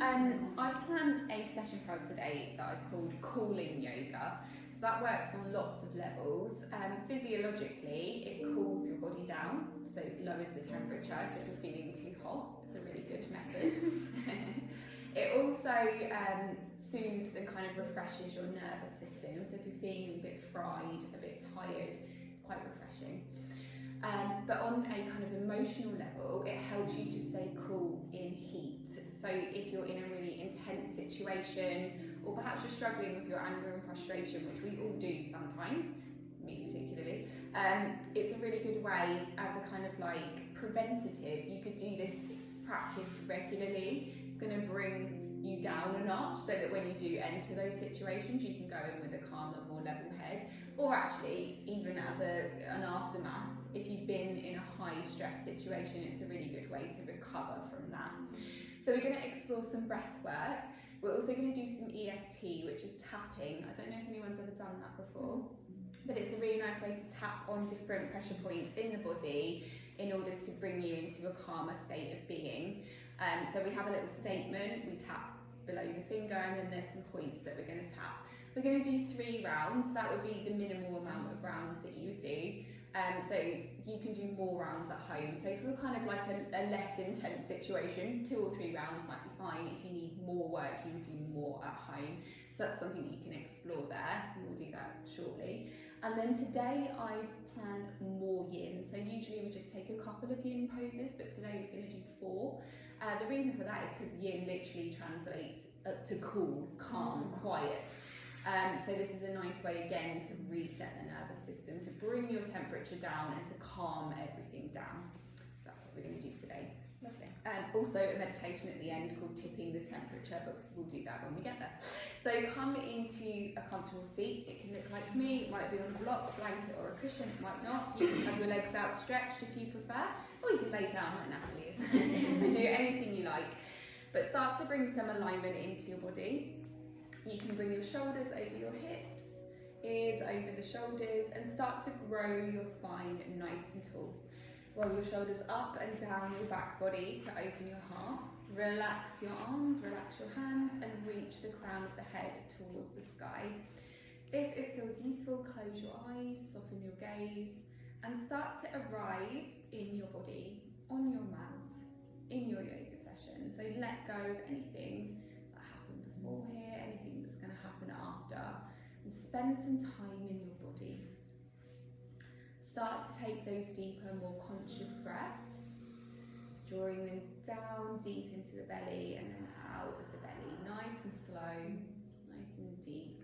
I've planned a session for us today that I've called Cooling Yoga. So that works on lots of levels. Physiologically, it cools your body down, so it lowers the temperature, so if you're feeling too hot, it's a really good method. It also soothes and kind of refreshes your nervous system, so if you're feeling a bit fried, a bit tired, it's quite refreshing. But on a kind of emotional level, it helps you to stay cool in heat. So if you're in a really intense situation, or perhaps you're struggling with your anger and frustration, which we all do sometimes, me particularly, it's a really good way as a kind of like preventative. You could do this practice regularly. It's going to bring you down a notch so that when you do enter those situations, you can go in with a calmer, more level head. Or actually, even as an aftermath, if you've been in a high stress situation, it's a really good way to recover from that. So we're going to explore some breath work. We're also going to do some EFT, which is tapping. I don't know if anyone's ever done that before, but it's a really nice way to tap on different pressure points in the body in order to bring you into a calmer state of being. So we have a little statement, we tap below the finger, and then there's some points that we're going to tap. We're going to do 3 rounds. That would be the minimal amount of rounds that you would do. So you can do more rounds at home. So for kind of like a less intense situation, 2 or 3 rounds might be fine. If you need more work, you can do more at home. So that's something that you can explore there, and we'll do that shortly. And then today I've planned more yin. So usually we just take a couple of yin poses, but today we're going to do 4. The reason for that is because yin literally translates to cool, calm, quiet. So this is a nice way again to reset the nervous system, to bring your temperature down and to calm everything down. So that's what we're going to do today. Lovely. Also a meditation at the end called tipping the temperature, but we'll do that when we get there. So come into a comfortable seat. It can look like me, it might be on a block, a blanket or a cushion, it might not. You can have your legs outstretched if you prefer, or you can lay down like Natalie is. So do anything you like. But start to bring some alignment into your body. You can bring your shoulders over your hips, ears over the shoulders, and start to grow your spine nice and tall. Roll your shoulders up and down your back body to open your heart. Relax your arms, relax your hands, and reach the crown of the head towards the sky. If it feels useful, close your eyes, soften your gaze, and start to arrive in your body, on your mat, in your yoga session. So let go of anything that happened before here, anything that's going to happen after, and spend some time in your body. Start to take those deeper, more conscious breaths, drawing them down deep into the belly and then out of the belly, nice and slow, nice and deep.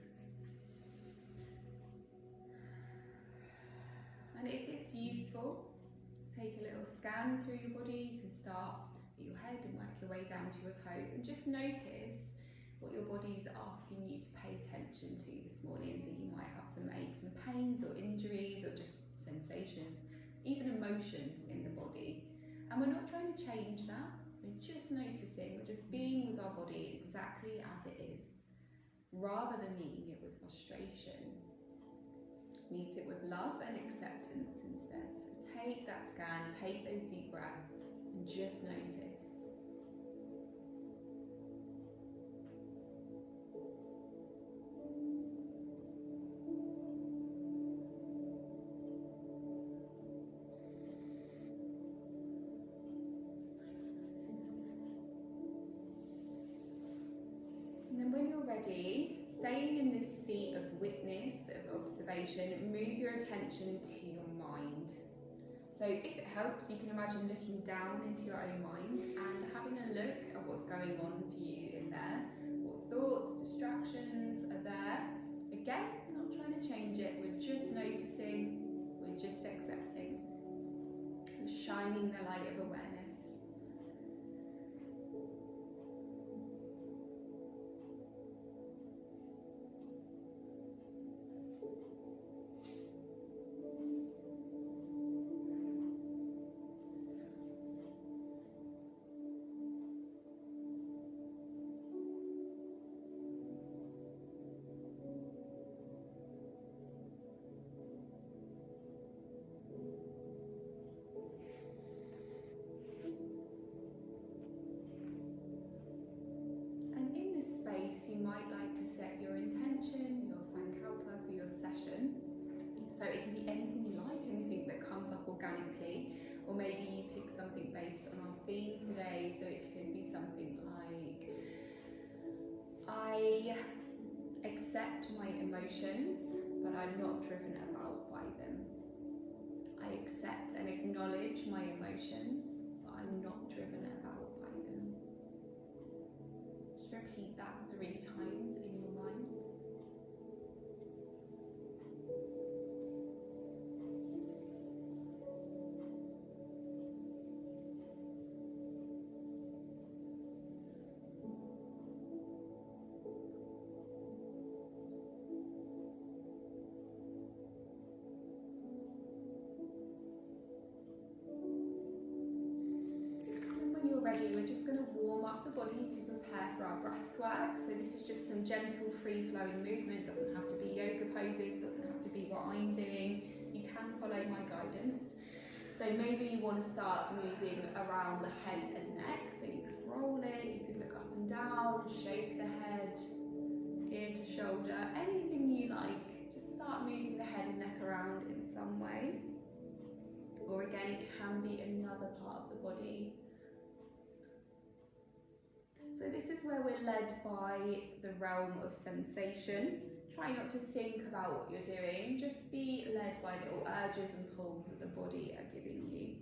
And if it's useful, take a little scan through your body. You can start at your head and work your way down to your toes, and just notice what your body's asking you to pay attention to this morning. So you might have some aches and pains or injuries or just sensations, even emotions in the body. And we're not trying to change that, we're just noticing, we're just being with our body exactly as it is, rather than meeting it with frustration. Meet it with love and acceptance instead. So take that scan, take those deep breaths, and just notice. And then when you're ready, staying in this seat of witness, of observation, move your attention to your mind. So if it helps, you can imagine looking down into your own mind and having a look at what's going on for you in there. What thoughts, distractions are there. Again, not trying to change it, we're just noticing, we're just accepting. We're shining the light of awareness. might like to set your intention, your sankalpa for your session. So it can be anything you like, anything that comes up organically, or maybe you pick something based on our theme today. So it could be something like, I accept my emotions, but I'm not driven about by them. I accept and acknowledge my emotions, but I'm not driven about by them. Just repeat that 3 times in your mind. Ready, we're just going to warm up the body to prepare for our breath work. So this is just some gentle free flowing movement, doesn't have to be yoga poses, doesn't have to be what I'm doing. You can follow my guidance. So maybe you want to start moving around the head and neck, so you could roll it, you could look up and down, shake the head, ear to shoulder, anything you like. Just start moving the head and neck around in some way. Or again, it can be another part of the body. So this is where we're led by the realm of sensation. Try not to think about what you're doing, just be led by little urges and pulls that the body are giving you.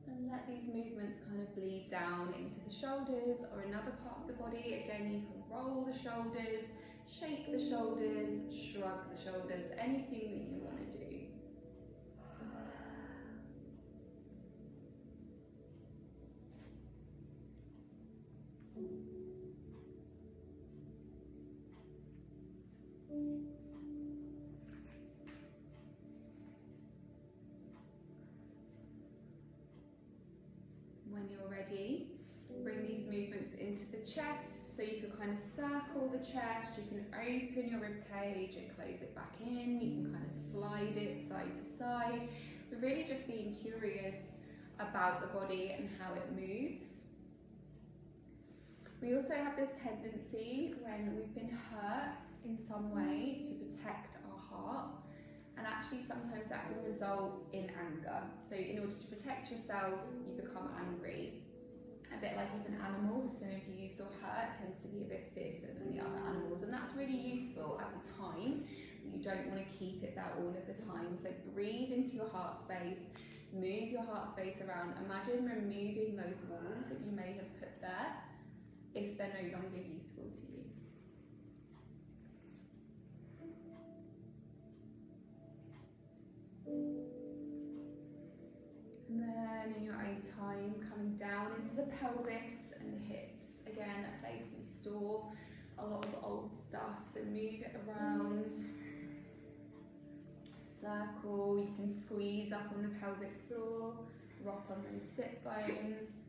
And let these movements kind of bleed down into the shoulders or another part of the body. Again, you can roll the shoulders, shake the shoulders, shrug the shoulders, anything that you want to do. When you're ready, bring these movements into the chest, so you can kind of circle the chest, you can open your rib cage and close it back in, you can kind of slide it side to side. We're really just being curious about the body and how it moves. We also have this tendency when we've been hurt in some way to protect our heart. And actually sometimes that can result in anger. So in order to protect yourself, you become angry. A bit like if an animal has been abused or hurt, tends to be a bit fiercer than the other animals. And that's really useful at the time, but you don't want to keep it there all of the time. So breathe into your heart space, move your heart space around. Imagine removing those walls that you may have put there if they're no longer useful to you. And then in your own time, coming down into the pelvis and the hips. Again, a place we store a lot of old stuff, so move it around. Circle, you can squeeze up on the pelvic floor, rock on those sit bones.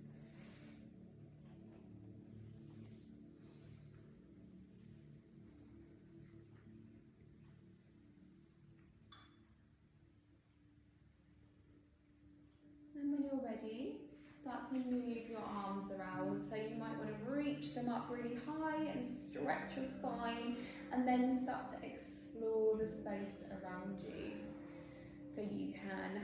And when you're ready, start to move your arms around. So you might want to reach them up really high and stretch your spine, and then start to explore the space around you. So you can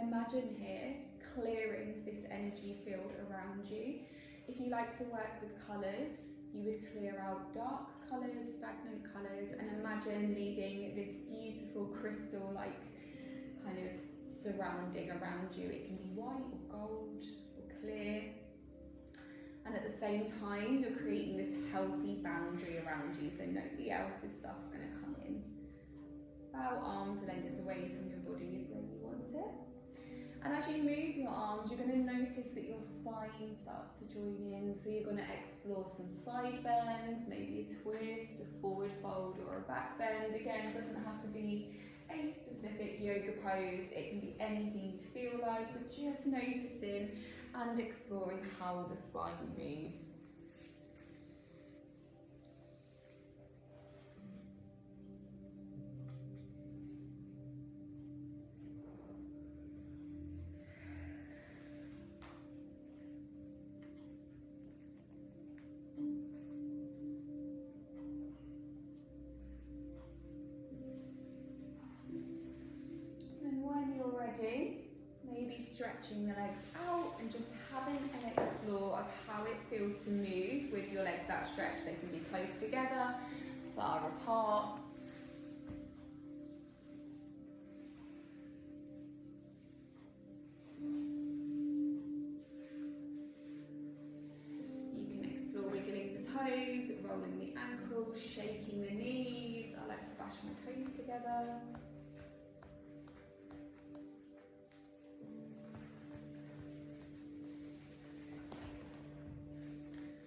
imagine here clearing this energy field around you. If you like to work with colours, you would clear out dark colours, stagnant colours, and imagine leaving this beautiful crystal-like kind of surrounding around you. It can be white or gold or clear, and at the same time you're creating this healthy boundary around you, so nobody else's stuff's going to come in. About arm's length away from your body is where you want it. And as you move your arms, you're going to notice that your spine starts to join in, so you're going to explore some side bends, maybe a twist, a forward fold or a back bend. Again, it doesn't have to be a specific yoga pose, it can be anything you feel like. We're just noticing and exploring how the spine moves. stretching the legs out and just having an explore of how it feels to move with your legs that stretch. They can be close together, far apart. You can explore wiggling the toes, rolling the ankles, shaking the knees. I like to bash my toes together.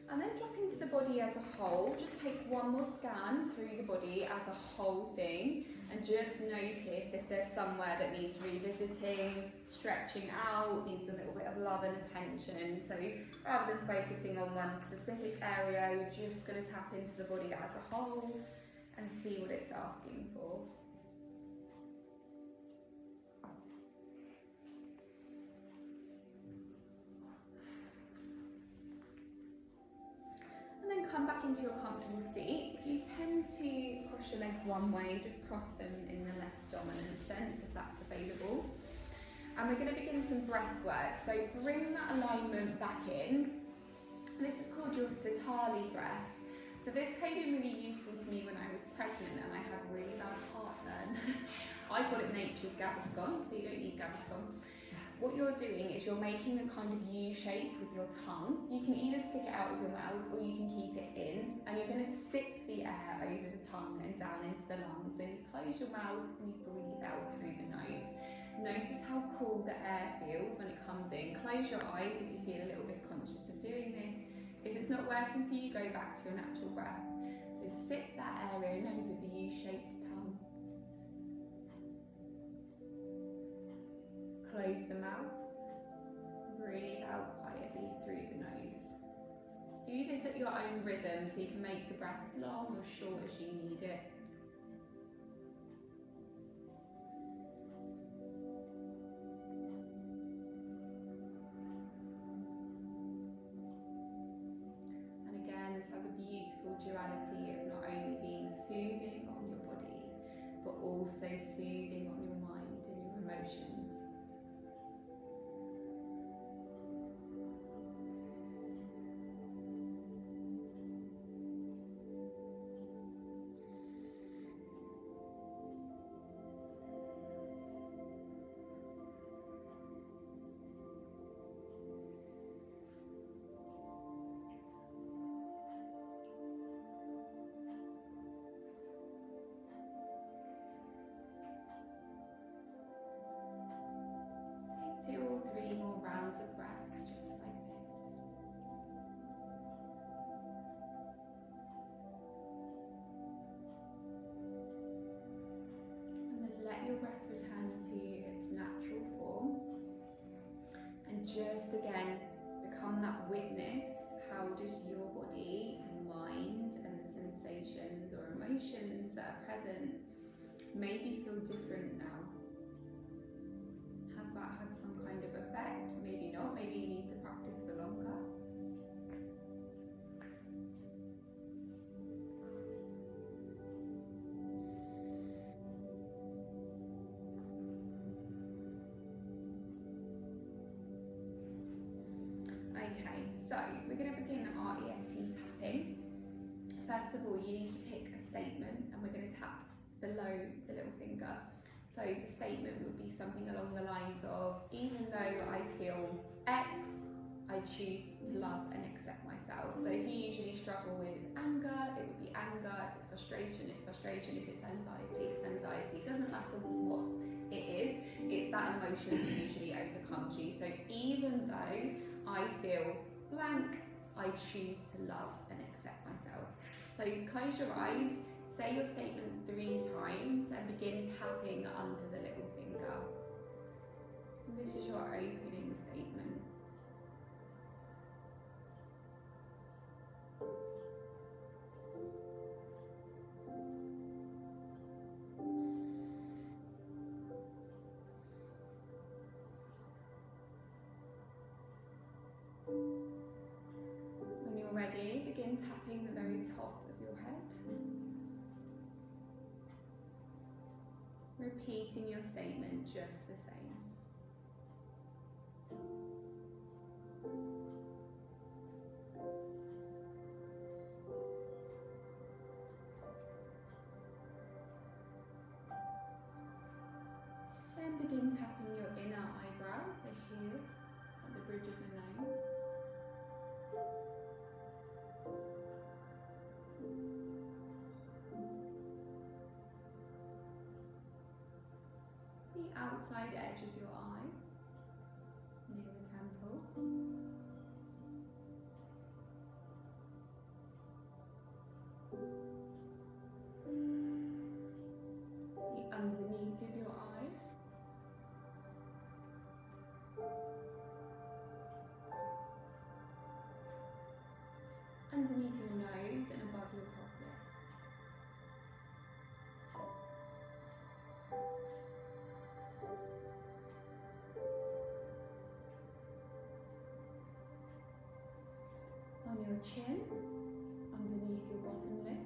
And then drop into the body as a whole. Just take one more scan through the body as a whole thing and just notice if there's somewhere that needs revisiting, stretching out, needs a little bit of love and attention. So rather than focusing on one specific area, you're just going to tap into the body as a whole and see what it's asking for. Come back into your comfortable seat. If you tend to cross your legs one way, just cross them in the less dominant sense if that's available. And we're going to begin some breath work. So bring that alignment back in. This is called your sitali breath. So this came in really useful to me when I was pregnant and I had really bad heartburn. I call it nature's Gaviscon, so you don't need Gaviscon. What you're doing is you're making a kind of U shape with your tongue. You can either stick it out with your mouth or you can keep it in, and you're going to sip the air over the tongue and down into the lungs. Then you close your mouth and you breathe out through the nose. Notice how cool the air feels when it comes in. Close your eyes if you feel a little bit conscious of doing this. If it's not working for you, go back to your natural breath. So sip that air in over the U-shaped tongue. Close the mouth, breathe out quietly through the nose. Do this at your own rhythm so you can make the breath as long or short as you need it. And again, this has a beautiful duality of not only being soothing on your body, but also soothing on your mind and your emotions. Take 2 or 3 more rounds of breath, just like this. And then let your breath return to its natural form. And just again, become that witness. How does your body and mind and the sensations or emotions that are present maybe feel different now? Has that had some kind of effect? Maybe not, maybe you need to practice for longer. Okay, so we're going to begin our EFT tapping. First of all, you need to pick a statement and we're going to tap below the little finger. So the statement would be something along the lines of, even though I feel X, I choose to love and accept myself. So if you usually struggle with anger, it would be anger. If it's frustration, it's frustration. If it's anxiety, it's anxiety. It doesn't matter what it is, it's that emotion that usually overcomes you. So even though I feel blank, I choose to love and accept myself. So close your eyes. Say your statement 3 times and begin tapping under the little finger. And this is your opening statement. When you're ready, begin tapping the very top of your head. Repeating your statement just the same. outside edge of your eye, near the temple. The underneath of your eye. Underneath your nose and above your top lip. On your chin, underneath your bottom lip.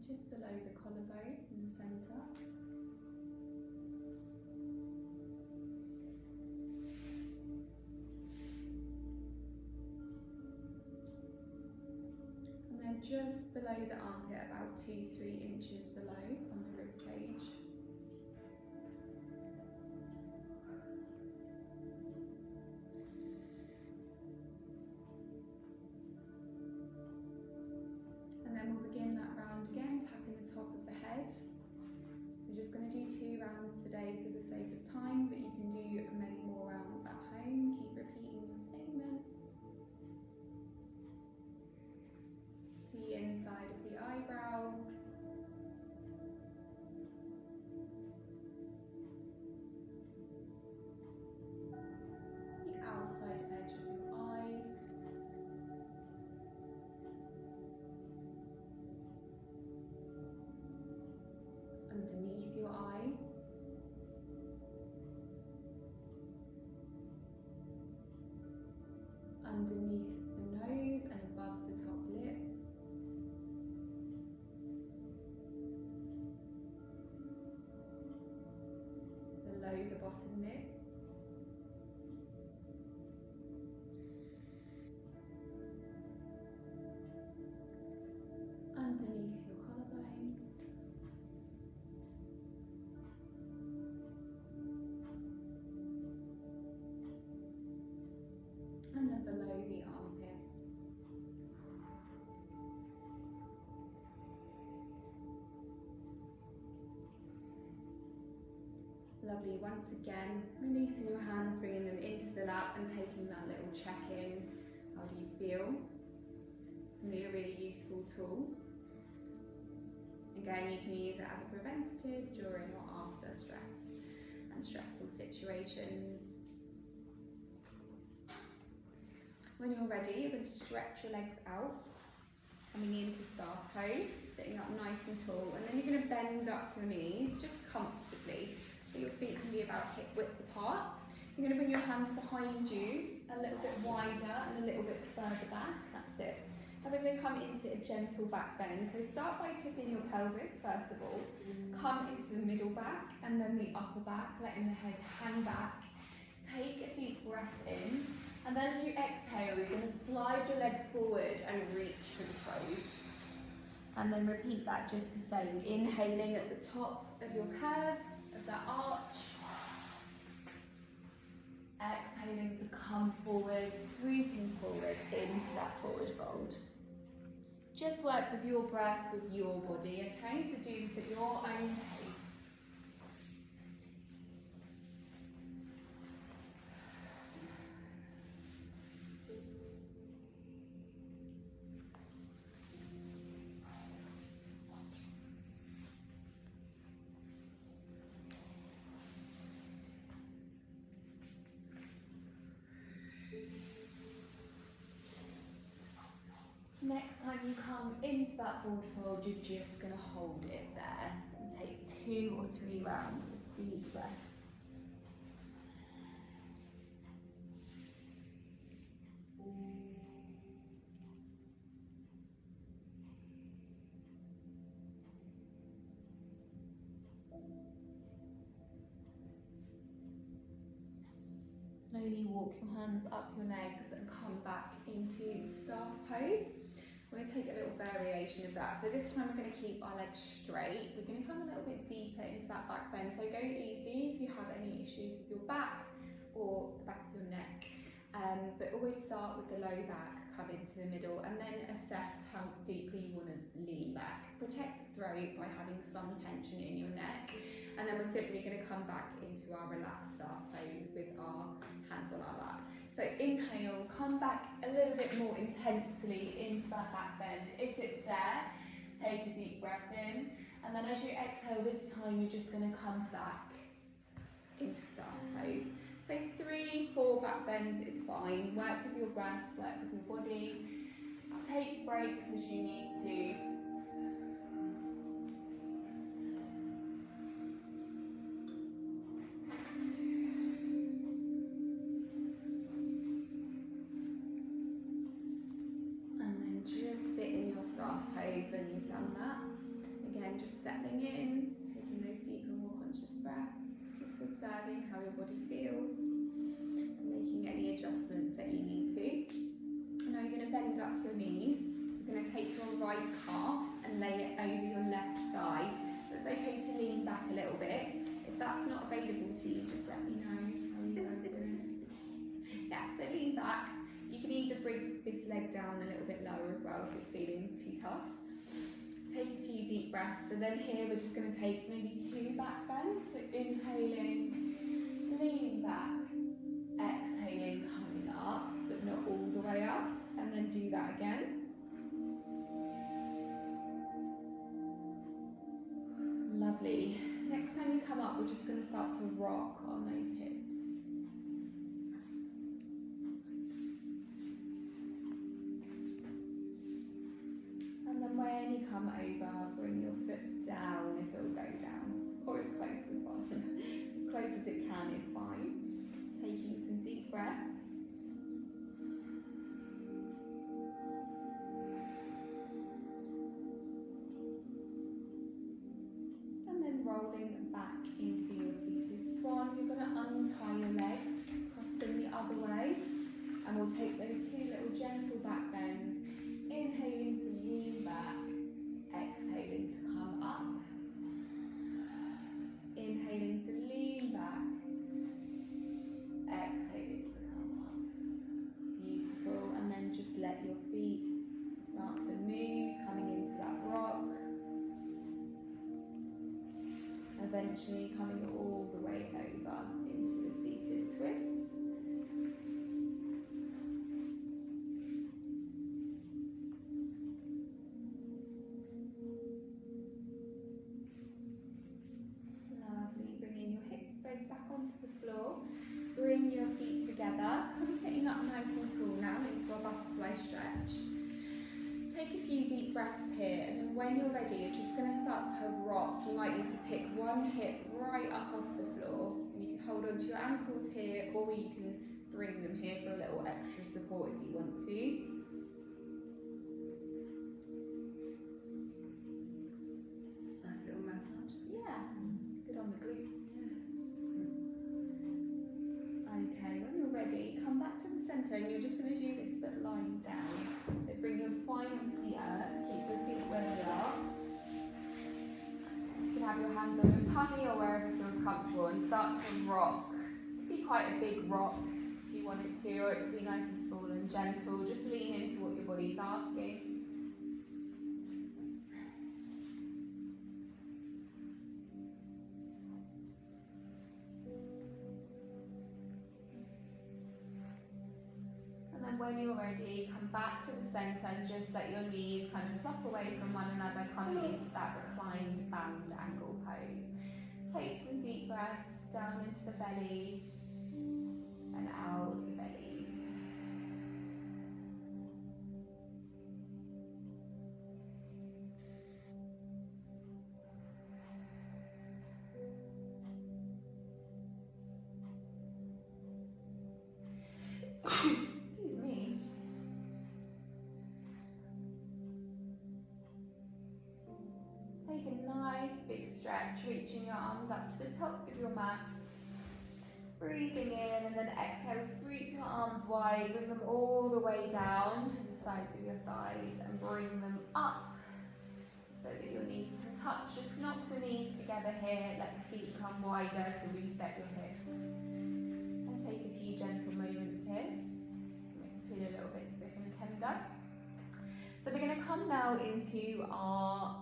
Just below the collarbone in the centre. And then just below the armpit, about 2-3 inches below on the rib cage. And then we'll begin that round again, tapping the top of the head. We're just going to do 2 rounds today for the sake of time, but you can do many more rounds at home. Keep repeating your statement. The inside of the eyebrow. The outside edge of your eye. Underneath your eye. Underneath the nose and above the top lip. Below the bottom lip. Underneath your collarbone. And then below the armpit. Lovely. Once again, releasing your hands, bringing them into the lap and taking that little check-in. How do you feel? It's going to be a really useful tool. Again, you can use it as a preventative during or after stress and stressful situations. When you're ready, you're going to stretch your legs out, coming into staff pose, sitting up nice and tall, and then you're going to bend up your knees just comfortably, so your feet can be about hip width apart. You're going to bring your hands behind you, a little bit wider and a little bit further back, that's it. And we're going to come into a gentle back bend, so start by tipping your pelvis first of all, come into the middle back and then the upper back, letting the head hang back. Take a deep breath in. And then as you exhale, you're going to slide your legs forward and reach for the toes. And then repeat that just the same. Inhaling at the top of your curve, of that arch. Exhaling to come forward, swooping forward into that forward fold. Just work with your breath, with your body, okay? So do this at your own pace. Next time you come into that forward fold, you're just going to hold it there and take 2 or 3 rounds of deep breath. Slowly walk your hands up your legs and come back into staff pose. We're going to take a little variation of that. So this time we're going to keep our legs straight. We're going to come a little bit deeper into that back bend. So go easy if you have any issues with your back or the back of your neck. But always start with the low back, come into the middle, and then assess how deeply you want to lean back. Protect the throat by having some tension in your neck, and then we're simply going to come back into our relaxed start pose with our hands on our lap. So inhale, come back a little bit more intensely into that back bend. If it's there, take a deep breath in, and then as you exhale this time, you're just going to come back into start pose. So 3, 4 back bends is fine. Work with your breath, work with your body. Take breaks as you need to. And then just sit in your start pose when you've done that. Again, just settling in, taking those deeper, more conscious breaths. Just observing how your body feels and making any adjustments that you need to. Now you're going to bend up your knees. You're going to take your right calf and lay it over your left thigh. So it's okay to lean back a little bit. If that's not available to you, just let me know how you guys are doing. Yeah, so lean back. You can either bring this leg down a little bit lower as well if it's feeling too tough. Take a few deep breaths. So then here we're just going to take maybe 2 back bends. So inhaling, leaning back, exhaling, coming up, but not all the way up. And then do that again. Lovely. Next time you come up, we're just going to start to rock on those hips. When you come over, bring your foot down if it will go down, or as close as possible. As close as it can is fine. Taking some deep breaths. And then rolling back into your seated swan. You're going to untie your legs, cross them the other way, and we'll take those 2 little gentle back bends. Inhaling to lean back, exhaling to come up. Inhaling to lean back, exhaling to come up. Beautiful, and then just let your feet start to move, coming into that rock. Eventually coming all the way over into a seated twist. Back onto the floor, bring your feet together, come sitting up nice and tall now into a butterfly stretch. Take a few deep breaths here, and then when you're ready, you're just going to start to rock. You might need to pick one hip right up off the floor, and you can hold onto your ankles here, or you can bring them here for a little extra support if you want to. Nice little massage. Yeah, good on the glutes. Okay, when you're ready, come back to the centre, and you're just going to do this but lying down. So bring your spine onto the earth, keep your feet where they are. You can have your hands on your tummy or wherever feels comfortable and start to rock. It could be quite a big rock if you want it to, or it could be nice and small and gentle. Just lean into what your body's asking. When you're ready, come back to the centre and just let your knees kind of flop away from one another, coming into that reclined bound angle pose. Take some deep breaths down into the belly and out of the belly. Big stretch, reaching your arms up to the top of your mat. Breathing in, and then exhale, sweep your arms wide, bring them all the way down to the sides of your thighs and bring them up so that your knees can touch. Just knock the knees together here, let the feet come wider to reset your hips. And take a few gentle moments here. done. So we're going to come now into our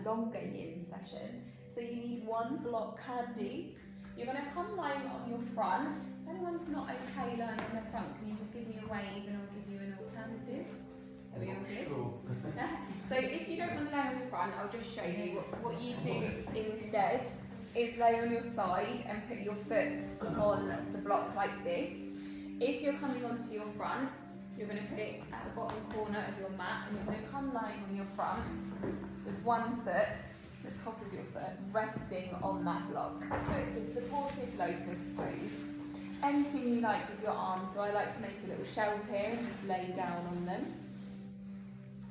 longer yin session. So you need one block handy. You're going to come lying on your front. If anyone's not okay lying on their front, can you just give me a wave and I'll give you an alternative? Are we all good? Sure. So if you don't want to lay on your front, I'll just show you what you do instead is lay on your side and put your foot on the block like this. If you're coming onto your front, you're going to put it at the bottom corner of your mat and you're going to come lying on your front with one foot, the top of your foot, resting on that block. So it's a supported locust pose. Anything you like with your arms, so I like to make a little shelf here and just lay down on them.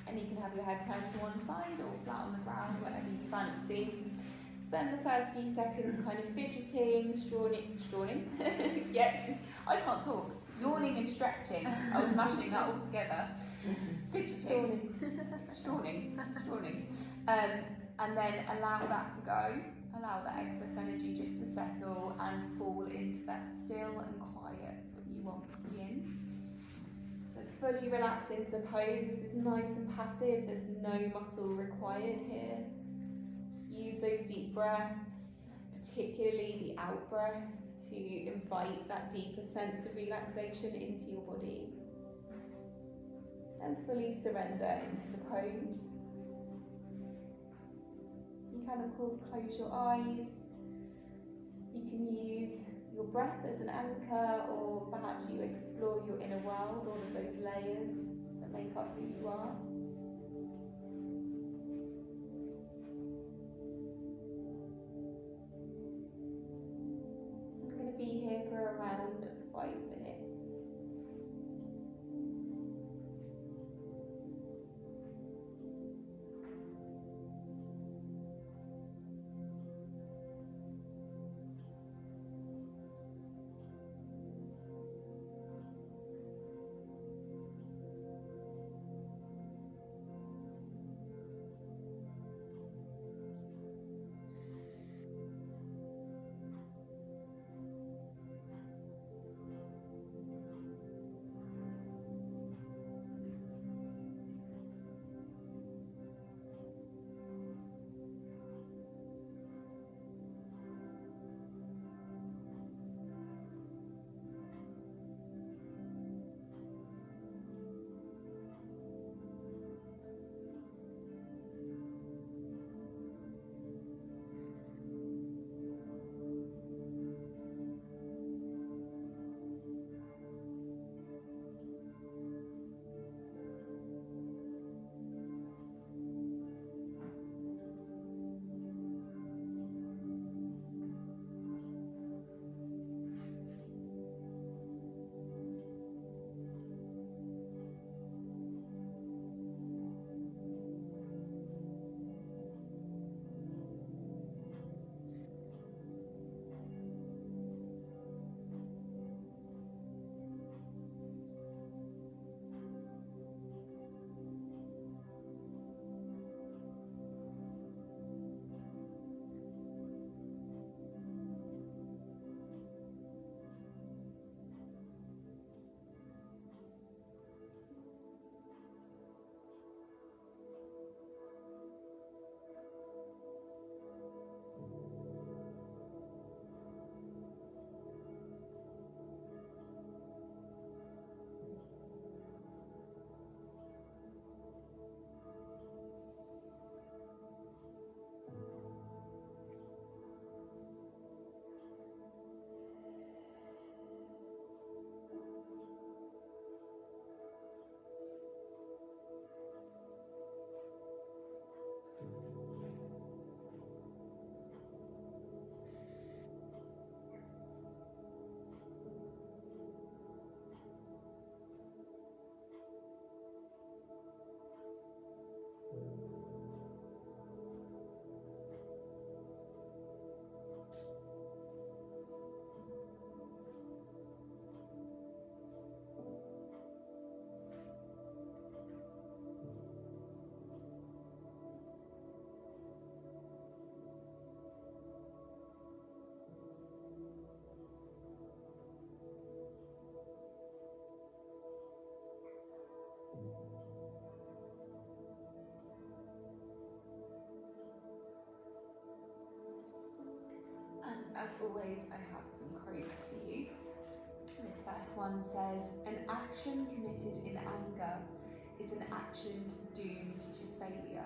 And you can have your head turned to one side or flat on the ground, whatever you fancy. Spend the first few seconds kind of fidgeting, strawing. Yeah, I can't talk. Yawning and stretching. I was mashing that all together. Fidgeting. Strawing. And then allow that to go. Allow that excess energy just to settle and fall into that still and quiet that you want yin. So fully relax into the pose. This is nice and passive. There's no muscle required here. Use those deep breaths, particularly the out breath, to invite that deeper sense of relaxation into your body. And fully surrender into the pose. You can of course close your eyes. You can use your breath as an anchor, or perhaps you explore your inner world, all of those layers that make up who you are. I'm going to be here for around 5 minutes. as always, I have some quotes for you. This first one says, "An action committed in anger is an action doomed to failure."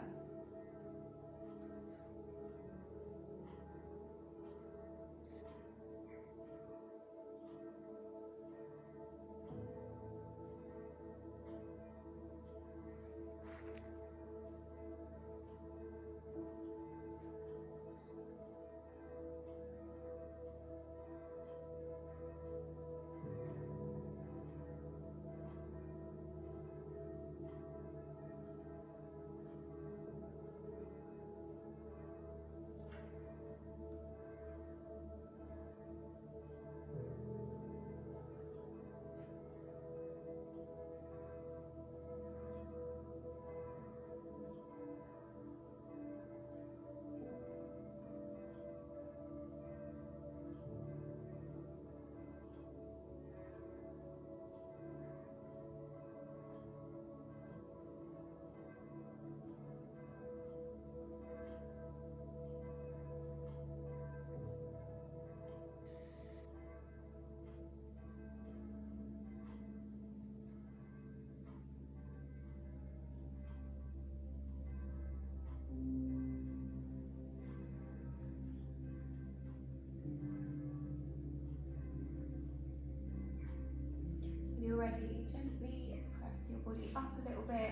When you're ready, gently press your body up a little bit.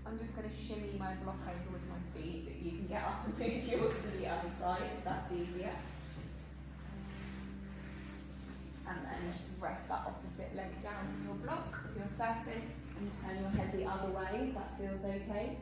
I'm just going to shimmy my block over with my feet, but you can get up and move yours to the other side if that's easier. And then just rest that opposite leg down on your block, your surface, and turn your head the other way if that feels okay.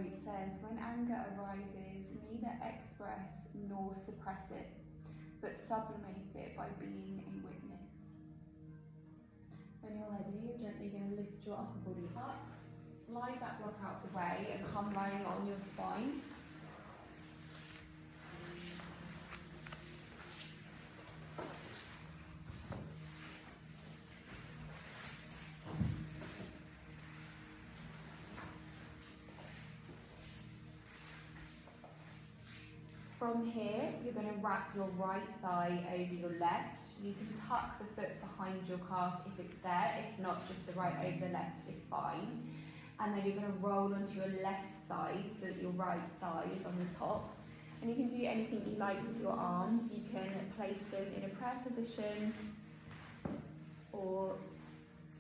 quote says, "When anger arises, neither express nor suppress it, but sublimate it by being a witness." When you're ready, you're gently going to lift your upper body up, slide that block out the way and come lying on your spine. From here, you're going to wrap your right thigh over your left. You can tuck the foot behind your calf if it's there. If not, just the right over the left is fine. And then you're going to roll onto your left side so that your right thigh is on the top. And you can do anything you like with your arms. You can place them in a prayer position or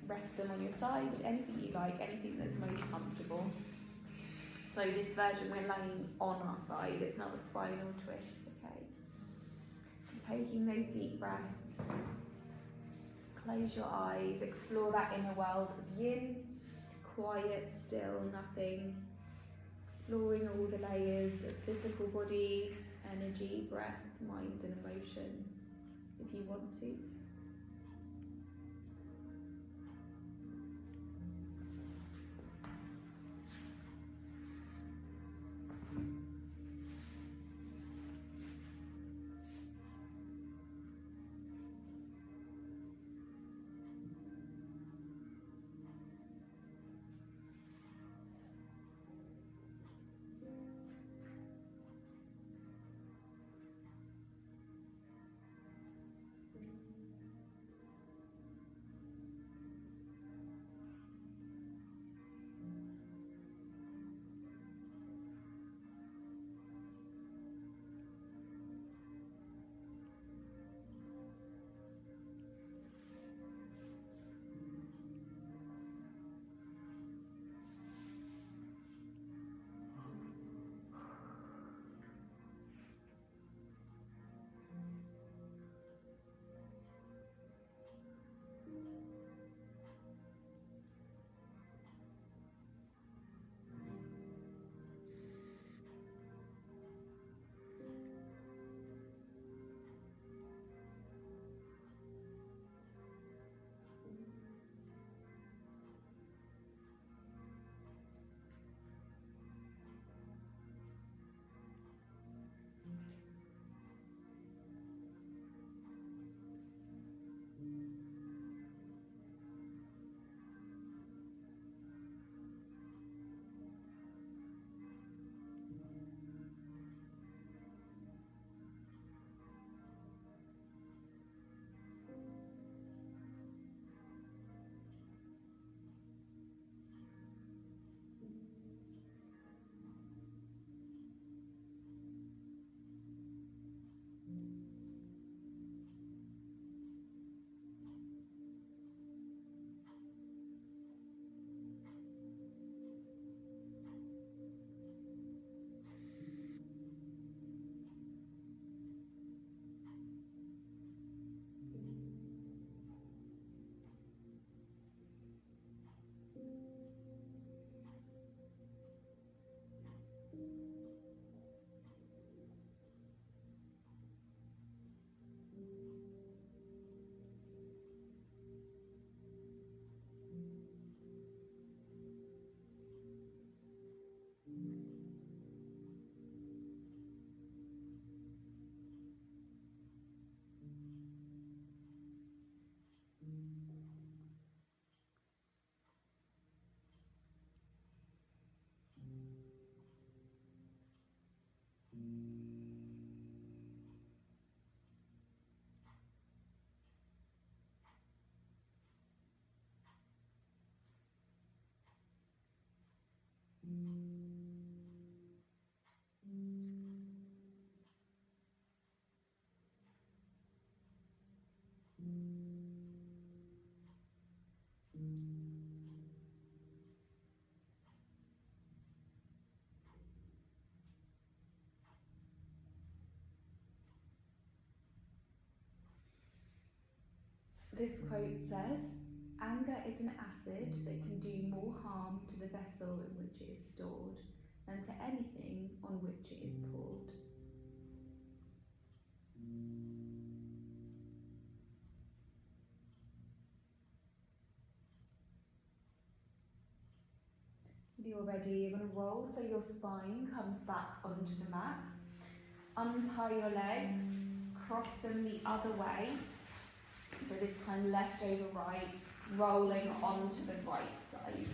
rest them on your side, anything you like, anything that's most comfortable. So this version, we're laying on our side, it's not a spinal twist, okay? So taking those deep breaths, close your eyes, explore that inner world of yin, quiet, still, nothing, exploring all the layers of physical body, energy, breath, mind and emotions, if you want to. This quote says, "Anger is an acid that can do more harm to the vessel in which it is stored and to anything on which it is poured. When you're ready, you're going to roll so your spine comes back onto the mat. Untie your legs, cross them the other way. So this time left over right, rolling onto the right side.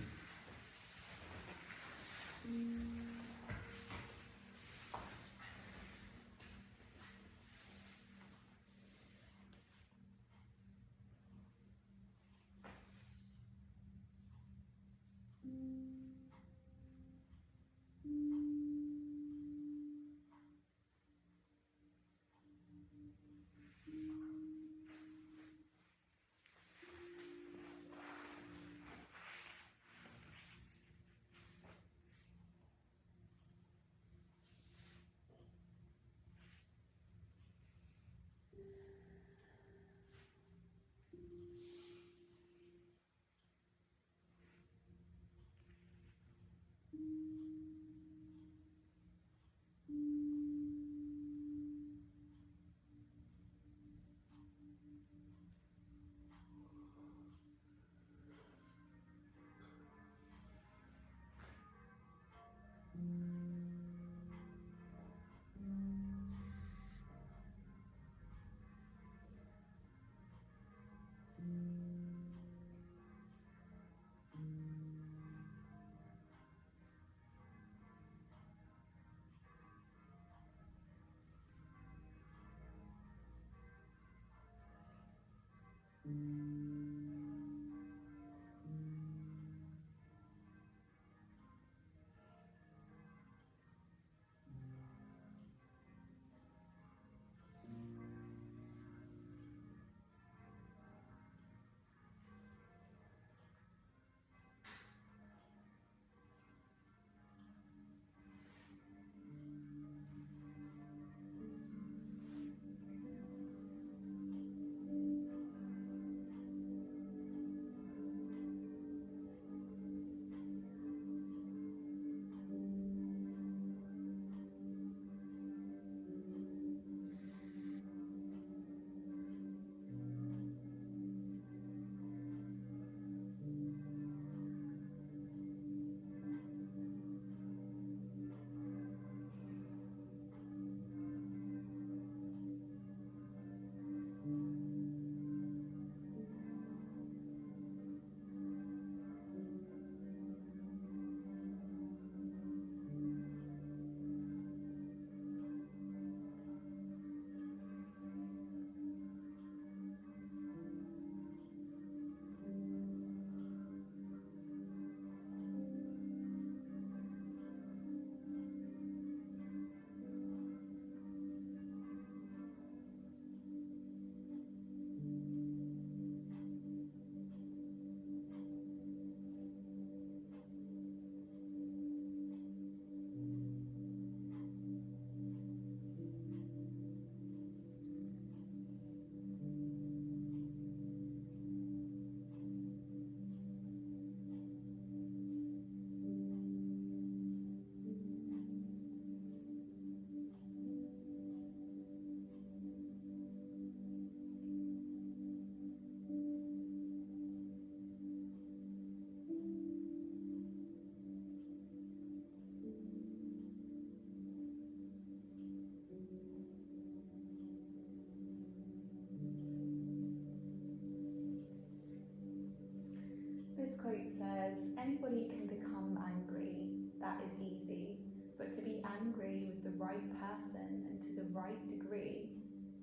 This quote says, anybody can become angry, that is easy, but to be angry with the right person and to the right degree,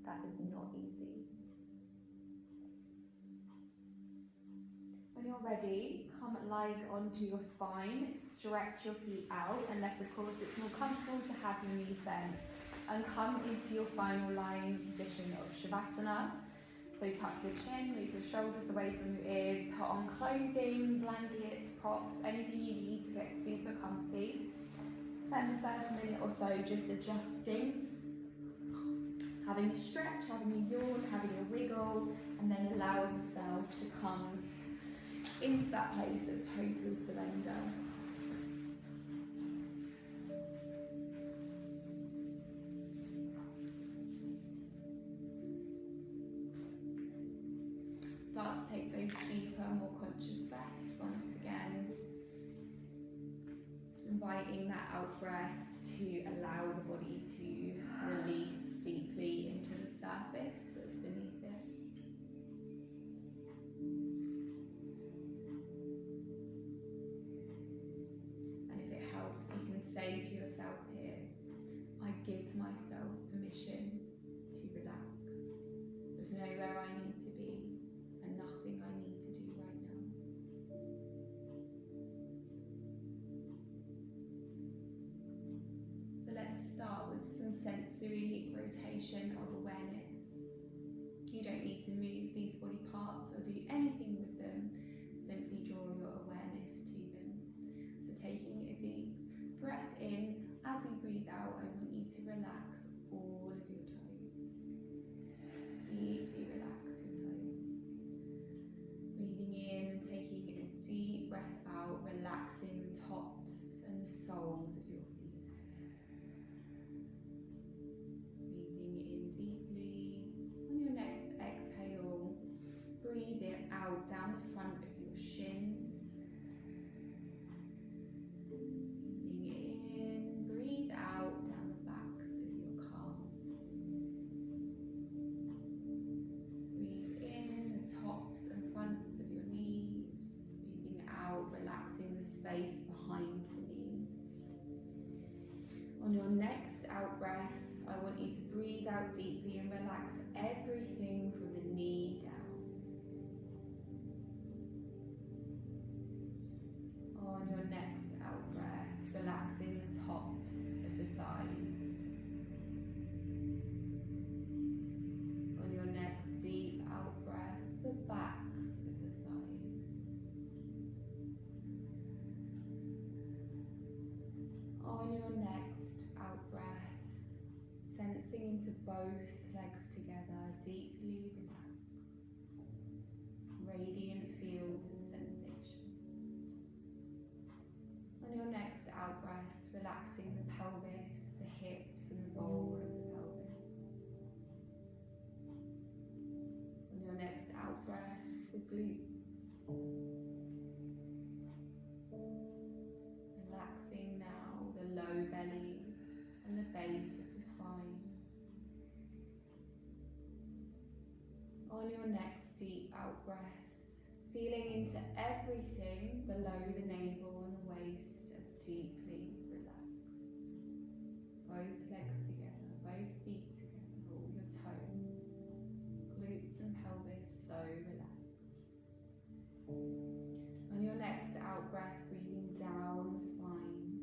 that is not easy. When you're ready, come lie onto your spine, stretch your feet out, unless of course it's more comfortable to have your knees bent, and come into your final lying position of Shavasana. So tuck your chin, move your shoulders away from your ears, put on clothing, blankets, props, anything you need to get super comfy. Spend the first minute or so just adjusting, having a stretch, having a yawn, having a wiggle, and then allow yourself to come into that place of total surrender. start to take those deeper, more conscious breaths once again. Inviting that out breath to allow the body to release deeply into the surface that's beneath it. And if it helps, you can say to yourself here, I give myself permission to relax. There's nowhere I need to be and nothing I need to do right now. So let's start with some sensory rotation of awareness. You don't need to move these body parts or do anything with them. Simply draw your awareness to them. So taking a deep breath in, as you breathe out, I want you to relax all of your toes. Deeply relax your toes. Breathing in and taking a deep breath out, relaxing the tops and the soles of your feet. Breathing in deeply. On your next exhale, breathe it out down the front of your shins. Breathing in, breathe out down the backs of your calves. Breathe in the tops and fronts of your knees. Breathing out, relaxing the space behind the knees. On your next out breath, I want you to breathe out deeply and relax everything from the knee down. On your next out breath, relaxing the tops of the thighs. On your next deep out breath, the backs of the thighs. On your next out breath, sensing into both legs together, deeply relaxed. Radiant fields of sensation. On your next out breath, relaxing the pelvis, the hips and the bowl of the pelvis. On your next out breath, the glutes. Relaxing now the low belly and the base of the spine. On your next deep out breath, feeling into everything below the navel and the waist as deeply relaxed. Both legs together, both feet together, all your toes, glutes and pelvis so relaxed. On your next out breath, breathing down the spine,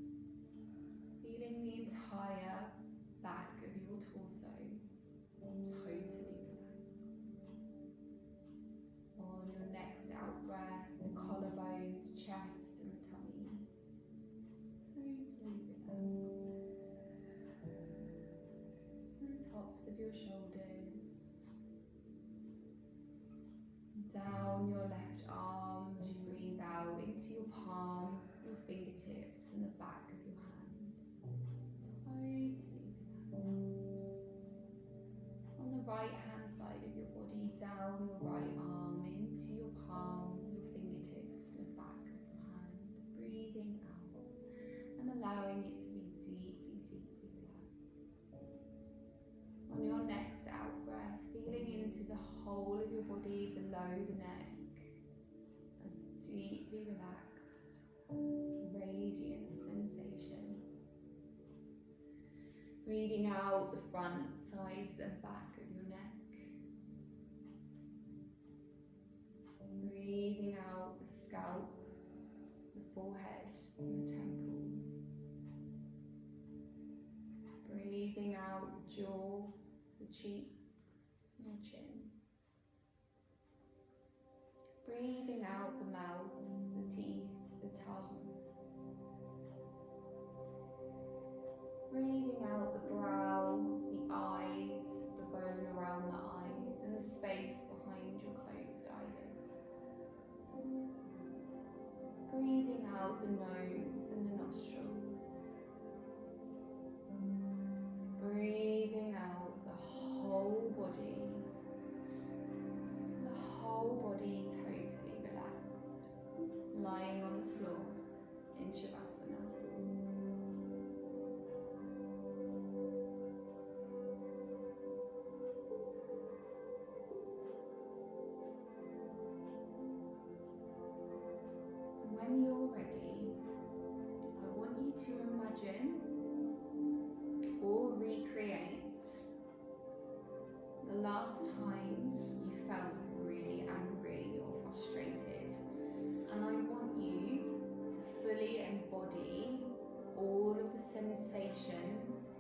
feeling the entire back of your torso totally relaxed. On your next out breath, the collarbones, chest and the tummy totally relaxed. And the tops of your shoulders. Down your left arm as you breathe out into your palm, your fingertips and the back of your hand. Totally relaxed. On the right hand side of your body, down your right arm into your palm, your fingertips and the back of your hand. Breathing out and allowing it to be deeply, deeply relaxed. On your next out breath, feeling into the whole of your body below the neck as deeply relaxed, radiant sensation. Breathing out the front, sides and back of your neck. Breathing out the scalp, the forehead and the temples. Breathing out the jaw, the cheeks and your chin. Breathing out the mouth, the teeth, the tongue. Breathing out the brow, the eyes, the bone around the eyes and the space behind your closed eyelids. Breathing out the nose and the nostrils. Breathing out the whole body last time you felt really angry or frustrated. And I want you to fully embody all of the sensations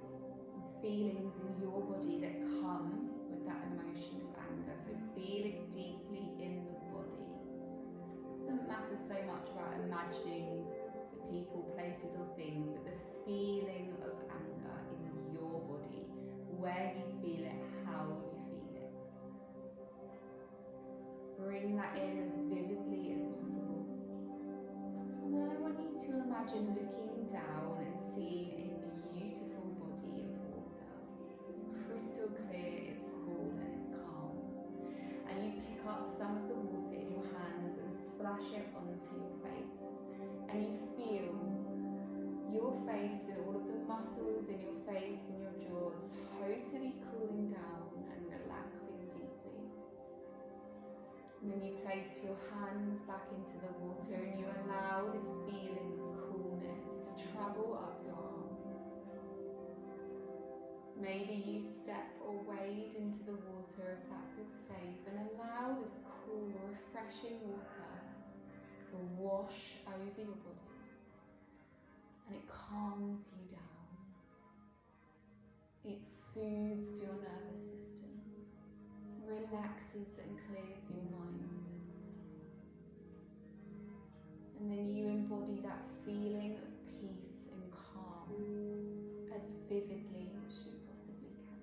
and feelings in your body that come with that emotion of anger. So feel it deeply in the body. It doesn't matter so much about imagining the people, places or things, but the feeling of anger in your body, where you feel it, how you feel it. Bring that in as vividly as possible. And then I want you to imagine looking down and seeing a beautiful body of water. It's crystal clear, it's cool and it's calm. And you pick up some of the water in your hands and splash it onto your face. And you feel your face and all of the muscles in your face and your jaw totally cooling down and relaxing deeply. And then you place your hands back into the water and you allow this feeling of coolness to travel up your arms. Maybe you step or wade into the water if that feels safe, and allow this cool, refreshing water to wash over your body. And it calms you down. It soothes your nervous system, relaxes and clears your mind. And then you embody that feeling of peace and calm as vividly as you possibly can.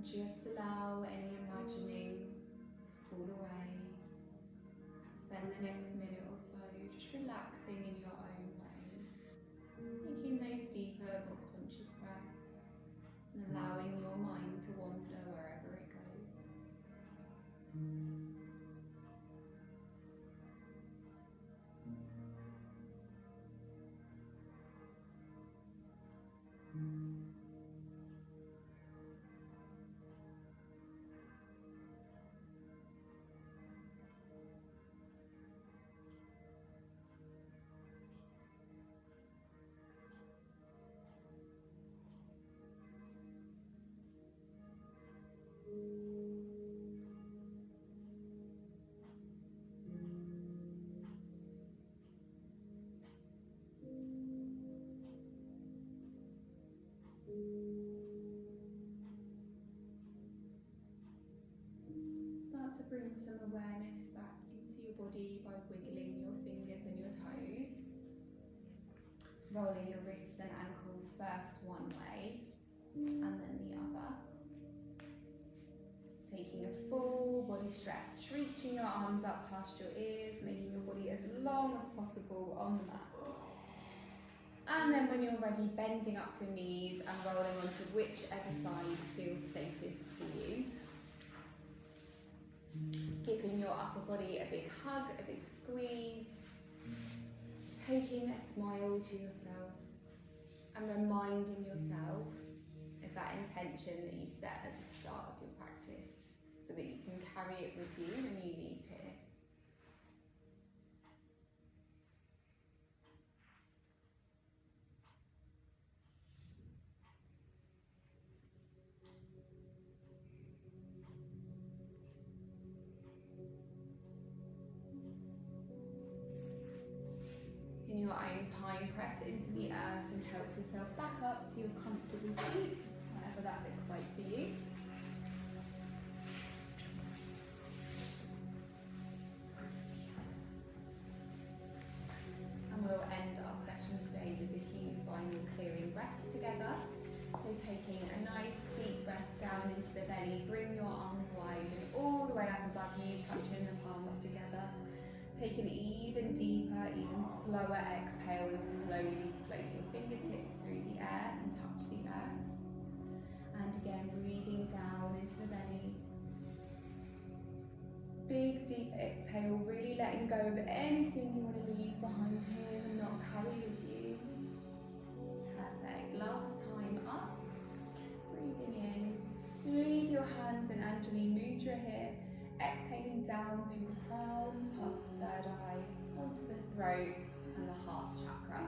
Just allow any imagining to fall away. Spend the next minute or so just relaxing in your own way, making those deeper, more conscious breaths, and allowing your mind to wander wherever it goes. Start to bring some awareness back into your body by wiggling your fingers and your toes. Rolling your wrists and ankles first one way and then the other. Taking a full body stretch, reaching your arms up past your ears, making your body as long as possible on the mat. And then when you're ready, bending up your knees and rolling onto whichever side feels safest for you. Giving your upper body a big hug, a big squeeze. Taking a smile to yourself and reminding yourself of that intention that you set at the start of your practice, so that you can carry it with you when you leave here. In your own time, press into the earth and help yourself back up to your comfortable seat, whatever that looks like for you. And we'll end our session today with a few final clearing breaths together. So taking a nice deep breath down into the belly, bring your arms wide and all the way up above you, touching the palms together. Take an even deeper, even slower exhale and slowly float your fingertips through the air and touch the earth. And again, breathing down into the belly. Big deep exhale, really letting go of anything you want to leave behind here and not carry with you. Perfect. Last time up. Breathing in. Leave your hands in Anjali Mudra here. Exhaling down through the crown, past the third eye, onto the throat and the heart chakra.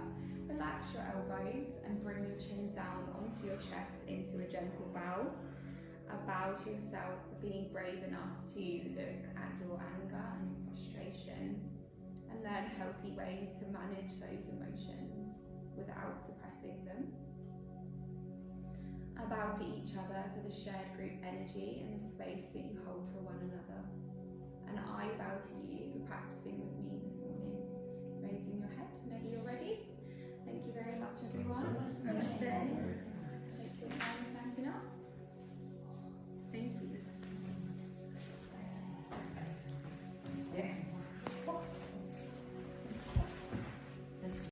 Relax your elbows and bring your chin down onto your chest into a gentle bow. A bow to yourself for being brave enough to look at your anger and your frustration and learn healthy ways to manage those emotions without suppressing them. A bow to each other for the shared group energy and the space that you hold for one another.